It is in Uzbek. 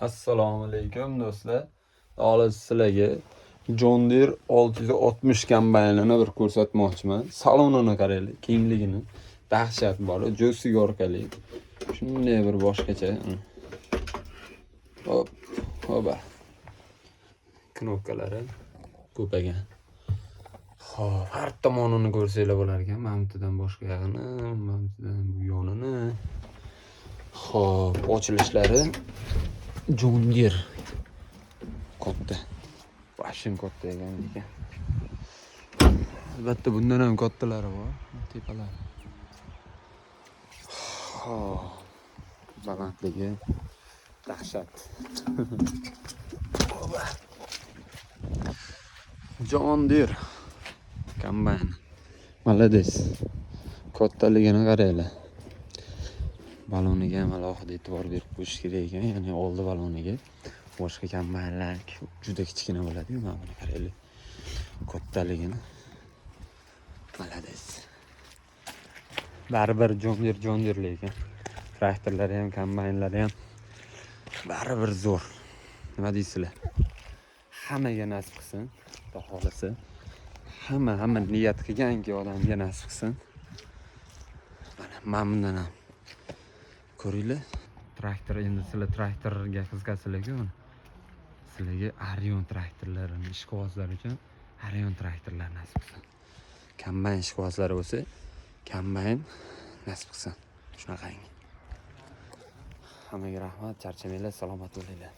Assalomu alaykum do'stlar. Hozir sizlarga John Deere 660 kombaynini bir ko'rsatmoqchiman. Salonini qaranglar, kengligini. Dahshat bor, jo'siga orqali. Shunday bir boshqacha. Hop, hoba. Knopkalari ko'pagan. Xo'p, har tomonini ko'rsanglar bo'lar ekan. Mamtidan boshqa yog'ini, mamtidan bu yonini. Xo'p, ochilishlari John Deere katta. Bashin katta ekan. Albatta bundan ham kattalari bor, tepalari. Xo'p, balandligi dahshat. John Deere kombayn. Malades. Kattaligini qaranglar. Baloniga ham alohida e'tibor berib qo'yish kerak ekan, ya'ni oldi baloniga. Boshqa kombaynlar juda kichkina bo'ladi-yu, mana buni qaranglar. Kattaligini. Malades. Baribir John Deere lekin. Traktorlari ham, kombaynlari ham baribir zo'r. Nima deysizlar? Hammaga nasib qilsin, Xudo xolasa. Hamma niyat qilganki odamga nasib qilsin. Mana bundan ham ko'ringlar. Traktor, endi sizlar traktorga qiziqasizlar-ku. Sizlarga Arion traktorlarini ishqibozlari uchun Arion traktorlar nasib qilsin. Kombayn ishqibozlari bo'lsa, kombayn nasib qilsin. Shunaqangi. Hammaga rahmat, charchamanglar, salomat bo'linglar.